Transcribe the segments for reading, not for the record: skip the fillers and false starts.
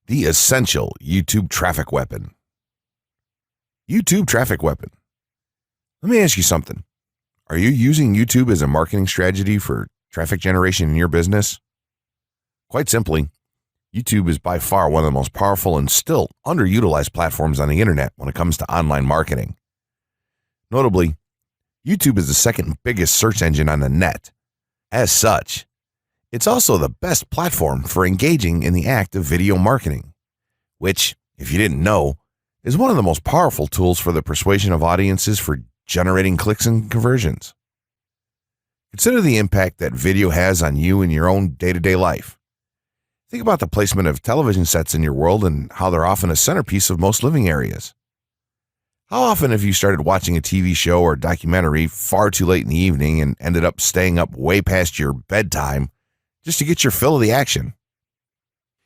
The essential YouTube traffic weapon. YouTube traffic weapon. Let me ask you something. Are you using YouTube as a marketing strategy for traffic generation in your business? Quite simply, YouTube is by far one of the most powerful and still underutilized platforms on the internet when it comes to online marketing. Notably, YouTube is the second biggest search engine on the net. As such, it's also the best platform for engaging in the act of video marketing, which, if you didn't know, is one of the most powerful tools for the persuasion of audiences for generating clicks and conversions. Consider the impact that video has on you in your own day-to-day life. Think about the placement of television sets in your world and how they're often a centerpiece of most living areas. How often have you started watching a TV show or documentary far too late in the evening and ended up staying up way past your bedtime just to get your fill of the action?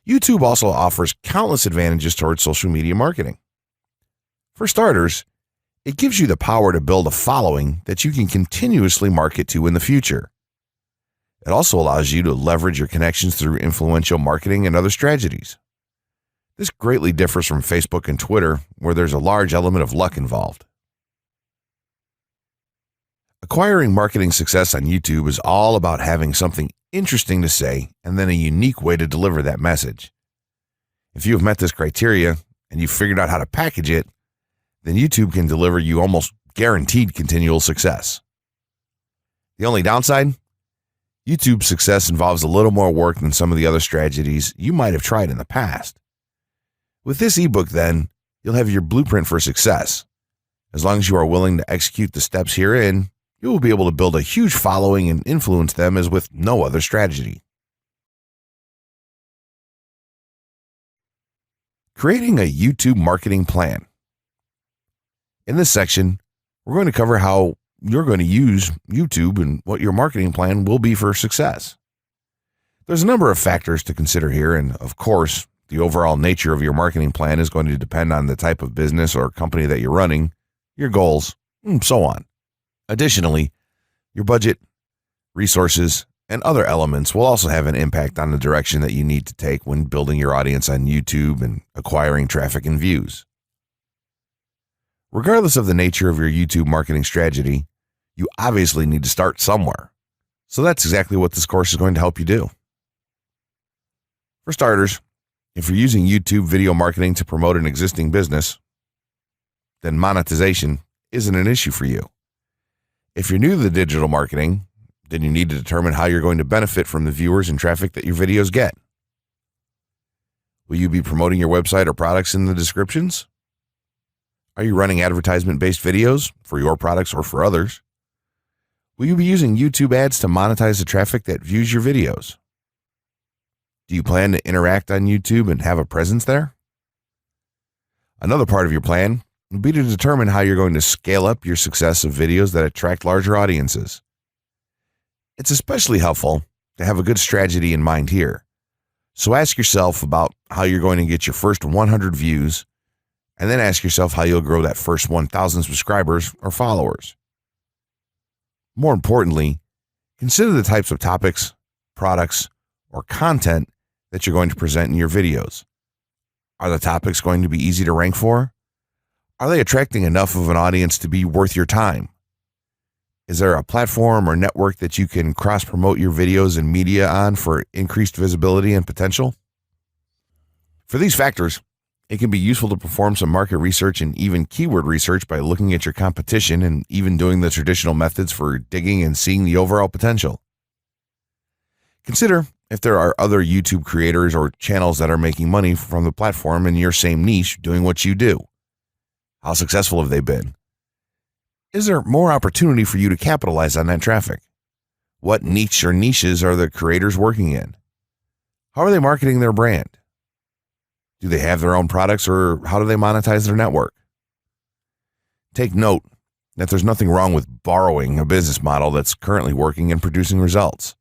YouTube also offers countless advantages towards social media marketing. For starters, it gives you the power to build a following that you can continuously market to in the future. It also allows you to leverage your connections through influential marketing and other strategies. This greatly differs from Facebook and Twitter, where there's a large element of luck involved. Acquiring marketing success on YouTube is all about having something interesting to say and then a unique way to deliver that message. If you have met this criteria and you've figured out how to package it, then YouTube can deliver you almost guaranteed continual success. The only downside? YouTube's success involves a little more work than some of the other strategies you might have tried in the past. With this ebook, then, you'll have your blueprint for success. As long as you are willing to execute the steps herein, you will be able to build a huge following and influence them as with no other strategy. Creating a YouTube marketing plan. In this section, we're going to cover how you're going to use YouTube and what your marketing plan will be for success. There's a number of factors to consider here, and of course, the overall nature of your marketing plan is going to depend on the type of business or company that you're running, your goals, and so on. Additionally, your budget, resources, and other elements will also have an impact on the direction that you need to take when building your audience on YouTube and acquiring traffic and views. Regardless of the nature of your YouTube marketing strategy, you obviously need to start somewhere. So that's exactly what this course is going to help you do. For starters, if you're using YouTube video marketing to promote an existing business, then monetization isn't an issue for you. If you're new to the digital marketing, then you need to determine how you're going to benefit from the viewers and traffic that your videos get. Will you be promoting your website or products in the descriptions? Are you running advertisement-based videos for your products or for others? Will you be using YouTube ads to monetize the traffic that views your videos? Do you plan to interact on YouTube and have a presence there? Another part of your plan will be to determine how you're going to scale up your success of videos that attract larger audiences. It's especially helpful to have a good strategy in mind here. So ask yourself about how you're going to get your first 100 views, and then ask yourself how you'll grow that first 1,000 subscribers or followers. More importantly, consider the types of topics, products, or content that you're going to present in your videos. Are the topics going to be easy to rank for? Are they attracting enough of an audience to be worth your time? Is there a platform or network that you can cross-promote your videos and media on for increased visibility and potential? For these factors, it can be useful to perform some market research and even keyword research by looking at your competition and even doing the traditional methods for digging and seeing the overall potential. Consider if there are other YouTube creators or channels that are making money from the platform in your same niche doing what you do. How successful have they been? Is there more opportunity for you to capitalize on that traffic? What niche or niches are the creators working in? How are they marketing their brand? Do they have their own products, or how do they monetize their network? Take note that there's nothing wrong with borrowing a business model that's currently working and producing results.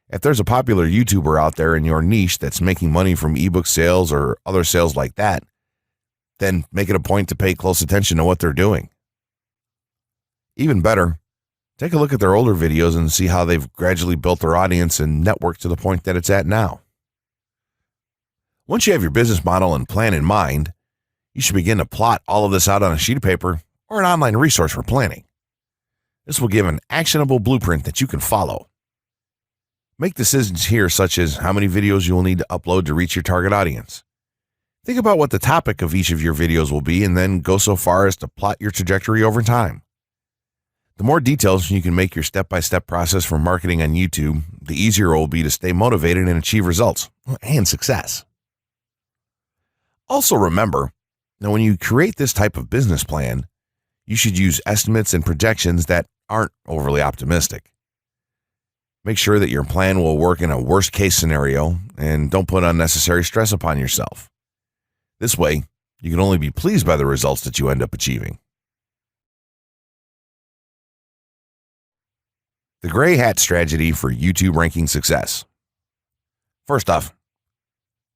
If there's a popular YouTuber out there in your niche that's making money from ebook sales or other sales like that, then make it a point to pay close attention to what they're doing. Even better, take a look at their older videos and see how they've gradually built their audience and network to the point that it's at now. Once you have your business model and plan in mind, you should begin to plot all of this out on a sheet of paper or an online resource for planning. This will give an actionable blueprint that you can follow. Make decisions here such as how many videos you will need to upload to reach your target audience. Think about what the topic of each of your videos will be and then go so far as to plot your trajectory over time. The more details you can make your step-by-step process for marketing on YouTube, the easier it will be to stay motivated and achieve results and success. Also remember that when you create this type of business plan, you should use estimates and projections that aren't overly optimistic. Make sure that your plan will work in a worst-case scenario and don't put unnecessary stress upon yourself. This way, you can only be pleased by the results that you end up achieving. The gray hat strategy for YouTube ranking success. First off,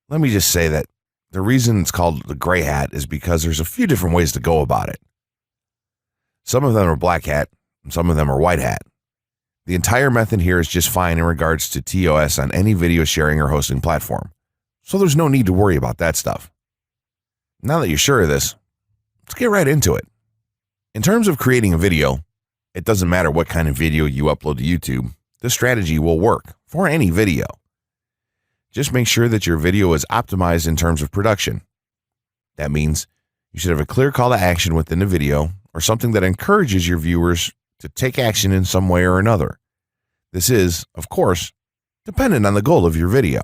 let me just say that the reason it's called the gray hat is because there's a few different ways to go about it. Some of them are black hat, and some of them are white hat. The entire method here is just fine in regards to TOS on any video sharing or hosting platform, so there's no need to worry about that stuff. Now that you're sure of this, let's get right into it. In terms of creating a video, it doesn't matter what kind of video you upload to YouTube, this strategy will work for any video. Just make sure that your video is optimized in terms of production. That means you should have a clear call to action within the video or something that encourages your viewers to take action in some way or another. This is, of course, dependent on the goal of your video.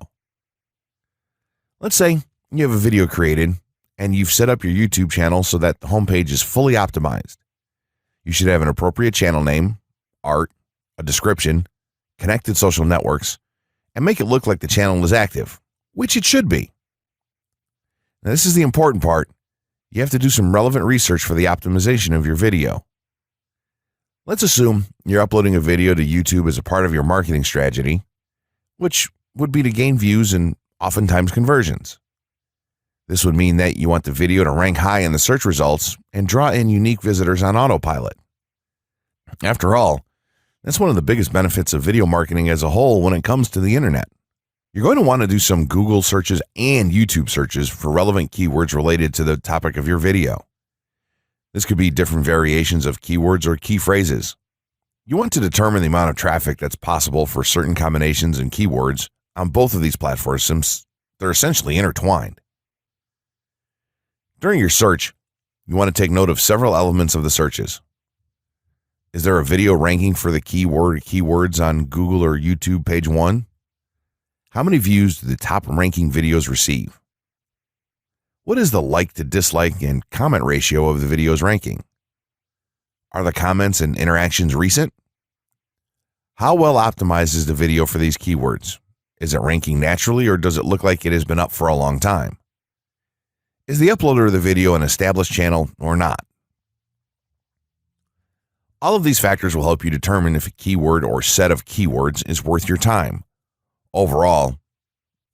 Let's say you have a video created and you've set up your YouTube channel so that the homepage is fully optimized. You should have an appropriate channel name, art, a description, connected social networks, and make it look like the channel is active, which it should be. Now, this is the important part. You have to do some relevant research for the optimization of your video. Let's assume you're uploading a video to YouTube as a part of your marketing strategy, which would be to gain views and oftentimes conversions. This would mean that you want the video to rank high in the search results and draw in unique visitors on autopilot. After all, that's one of the biggest benefits of video marketing as a whole when it comes to the internet. You're going to want to do some Google searches and YouTube searches for relevant keywords related to the topic of your video. This could be different variations of keywords or key phrases. You want to determine the amount of traffic that's possible for certain combinations and keywords on both of these platforms since they're essentially intertwined. During your search, you want to take note of several elements of the searches. Is there a video ranking for the keyword or keywords on Google or YouTube page 1? How many views do the top ranking videos receive? What is the like to dislike and comment ratio of the video's ranking? Are the comments and interactions recent? How well optimized is the video for these keywords? Is it ranking naturally or does it look like it has been up for a long time? Is the uploader of the video an established channel or not? All of these factors will help you determine if a keyword or set of keywords is worth your time. Overall,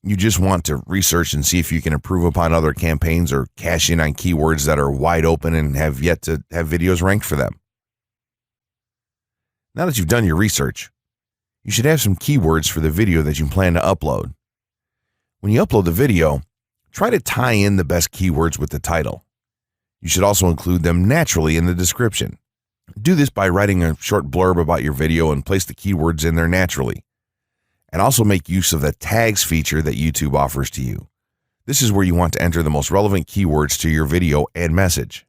you just want to research and see if you can improve upon other campaigns or cash in on keywords that are wide open and have yet to have videos ranked for them. Now that you've done your research, you should have some keywords for the video that you plan to upload. When you upload the video, try to tie in the best keywords with the title. You should also include them naturally in the description. Do this by writing a short blurb about your video and place the keywords in there naturally. And also make use of the tags feature that YouTube offers to you. This is where you want to enter the most relevant keywords to your video and message.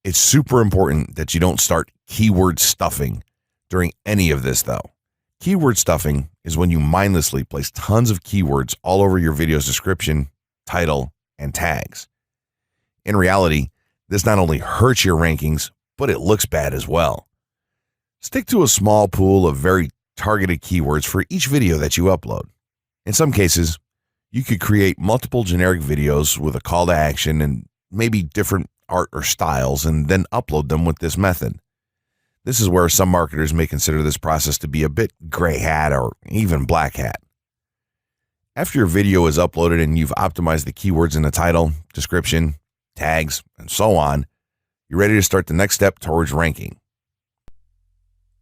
It's super important that you don't start keyword stuffing during any of this though. Keyword stuffing is when you mindlessly place tons of keywords all over your video's description, title, and tags. In reality, this not only hurts your rankings, but it looks bad as well. Stick to a small pool of very targeted keywords for each video that you upload. In some cases, you could create multiple generic videos with a call to action and maybe different art or styles and then upload them with this method. This is where some marketers may consider this process to be a bit gray hat or even black hat. After your video is uploaded and you've optimized the keywords in the title, description, tags, and so on, you're ready to start the next step towards ranking.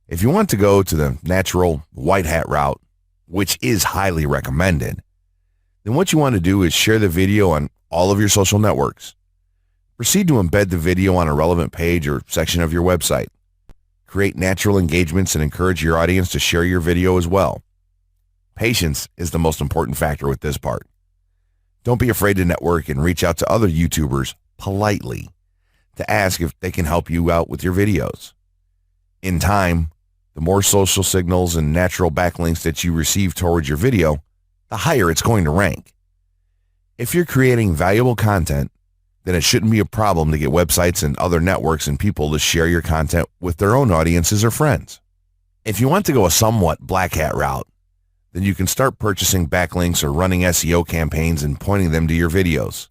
If you want to go to the natural white hat route, which is highly recommended, Then what you want to do is share the video on all of your social networks. Proceed to embed the video on a relevant page or section of your website. Create natural engagements and encourage your audience to share your video as well. Patience is the most important factor with this part. Don't be afraid to network and reach out to other YouTubers politely to ask if they can help you out with your videos. In time, the more social signals and natural backlinks that you receive towards your video, the higher it's going to rank. If you're creating valuable content, then it shouldn't be a problem to get websites and other networks and people to share your content with their own audiences or friends. If you want to go a somewhat black hat route, then you can start purchasing backlinks or running SEO campaigns and pointing them to your videos.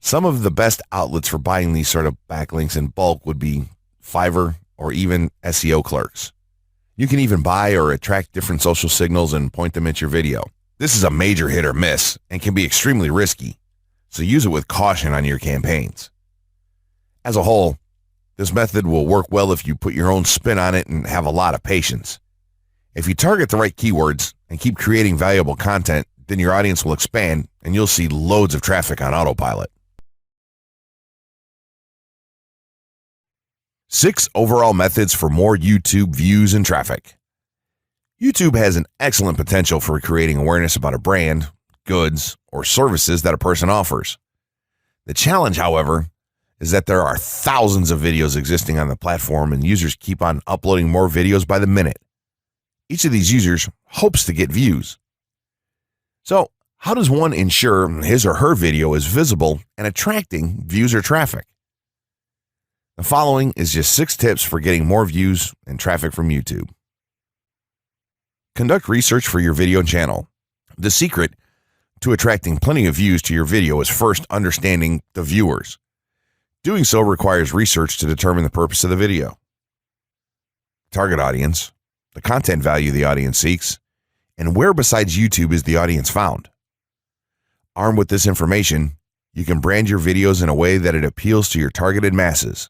Some of the best outlets for buying these sort of backlinks in bulk would be Fiverr or even SEO clerks. You can even buy or attract different social signals and point them at your video. This is a major hit or miss and can be extremely risky, so use it with caution on your campaigns. As a whole, this method will work well if you put your own spin on it and have a lot of patience. If you target the right keywords and keep creating valuable content, then your audience will expand and you'll see loads of traffic on autopilot. 6 overall methods for more YouTube views and traffic. YouTube has an excellent potential for creating awareness about a brand, goods, or services that a person offers. The challenge, however, is that there are thousands of videos existing on the platform and users keep on uploading more videos by the minute. Each of these users hopes to get views. So, how does one ensure his or her video is visible and attracting views or traffic? The following is just 6 tips for getting more views and traffic from YouTube. Conduct research for your video channel. The secret to attracting plenty of views to your video is first understanding the viewers. Doing so requires research to determine the purpose of the video, target audience, the content value the audience seeks, and where besides YouTube is the audience found. Armed with this information, you can brand your videos in a way that it appeals to your targeted masses.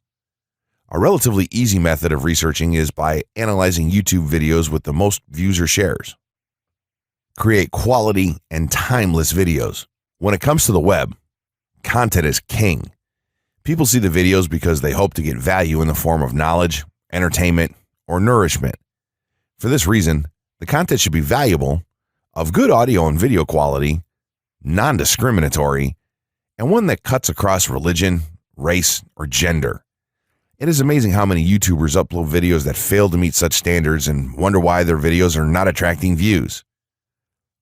A relatively easy method of researching is by analyzing YouTube videos with the most views or shares. Create quality and timeless videos. When it comes to the web, content is king. People see the videos because they hope to get value in the form of knowledge, entertainment, or nourishment. For this reason, the content should be valuable, of good audio and video quality, non-discriminatory, and one that cuts across religion, race, or gender. It is amazing how many YouTubers upload videos that fail to meet such standards and wonder why their videos are not attracting views.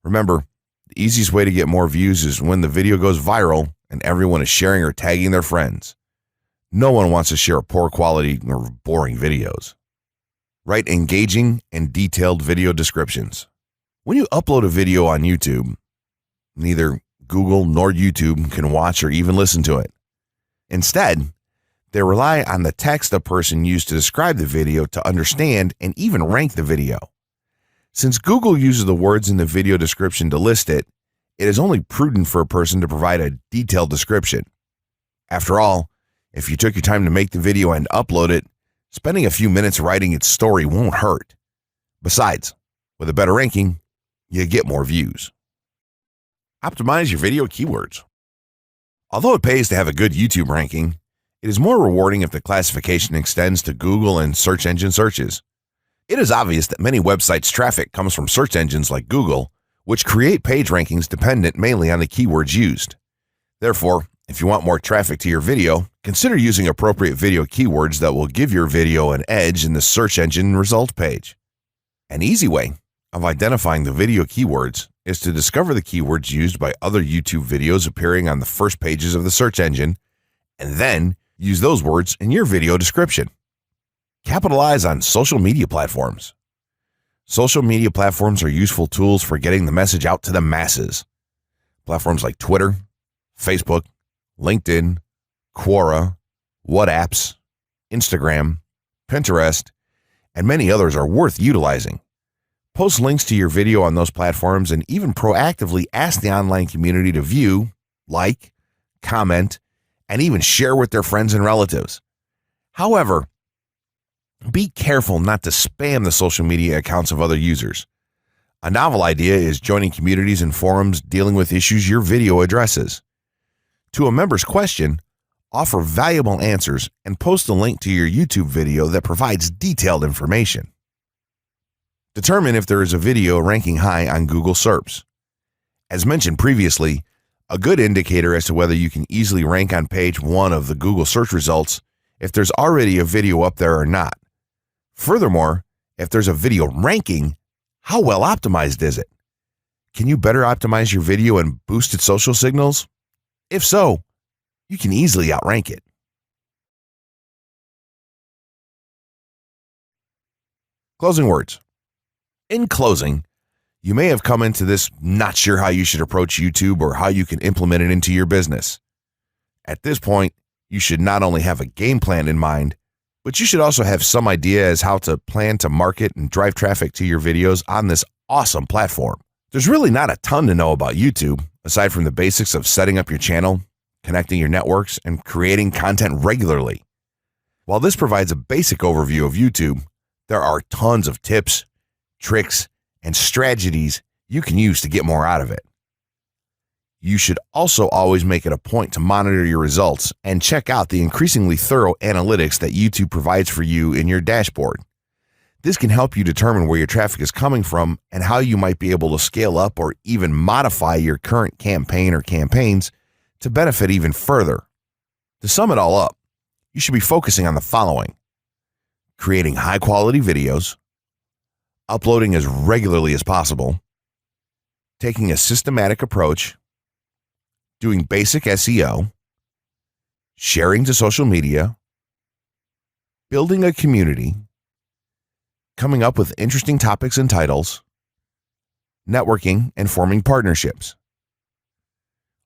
Remember, the easiest way to get more views is when the video goes viral and everyone is sharing or tagging their friends. No one wants to share poor quality or boring videos. Write engaging and detailed video descriptions. When you upload a video on YouTube, neither Google nor YouTube can watch or even listen to it. Instead, they rely on the text a person used to describe the video to understand and even rank the video. Since Google uses the words in the video description to list it, it is only prudent for a person to provide a detailed description. After all, if you took your time to make the video and upload it, spending a few minutes writing its story won't hurt. Besides, with a better ranking, you get more views. Optimize your video keywords. Although it pays to have a good YouTube ranking, it is more rewarding if the classification extends to Google and search engine searches. It is obvious that many websites' traffic comes from search engines like Google, which create page rankings dependent mainly on the keywords used. Therefore, if you want more traffic to your video, consider using appropriate video keywords that will give your video an edge in the search engine result page. An easy way of identifying the video keywords is to discover the keywords used by other YouTube videos appearing on the first pages of the search engine, and then use those words in your video description. Capitalize on social media platforms. Social media platforms are useful tools for getting the message out to the masses. Platforms like Twitter, Facebook, LinkedIn, Quora, WhatsApp, Instagram, Pinterest, and many others are worth utilizing. Post links to your video on those platforms and even proactively ask the online community to view, like, comment, and even share with their friends and relatives. However, be careful not to spam the social media accounts of other users. A novel idea is joining communities and forums dealing with issues your video addresses. To a member's question, offer valuable answers and post a link to your YouTube video that provides detailed information. Determine if there is a video ranking high on Google SERPs. As mentioned previously, a good indicator as to whether you can easily rank on page 1 of the Google search results if there's already a video up there or not. Furthermore, if there's a video ranking, how well optimized is it? Can you better optimize your video and boost its social signals? If so, you can easily outrank it. Closing words. In closing, you may have come into this not sure how you should approach YouTube or how you can implement it into your business. At this point, you should not only have a game plan in mind, but you should also have some idea as how to plan to market and drive traffic to your videos on this awesome platform. There's really not a ton to know about YouTube, aside from the basics of setting up your channel, connecting your networks, and creating content regularly. While this provides a basic overview of YouTube, there are tons of tips, tricks, and strategies you can use to get more out of it. You should also always make it a point to monitor your results and check out the increasingly thorough analytics that YouTube provides for you in your dashboard. This can help you determine where your traffic is coming from and how you might be able to scale up or even modify your current campaign or campaigns to benefit even further. To sum it all up, you should be focusing on the following: creating high-quality videos, uploading as regularly as possible, taking a systematic approach, doing basic SEO, sharing to social media, building a community, coming up with interesting topics and titles, networking, and forming partnerships.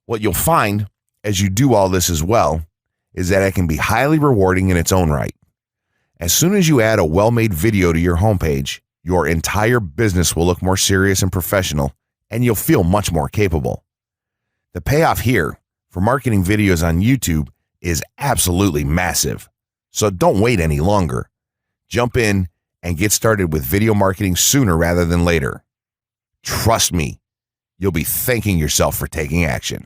What you'll find as you do all this as well is that it can be highly rewarding in its own right. As soon as you add a well-made video to your homepage, your entire business will look more serious and professional, and you'll feel much more capable. The payoff here for marketing videos on YouTube is absolutely massive. So don't wait any longer. Jump in and get started with video marketing sooner rather than later. Trust me, you'll be thanking yourself for taking action.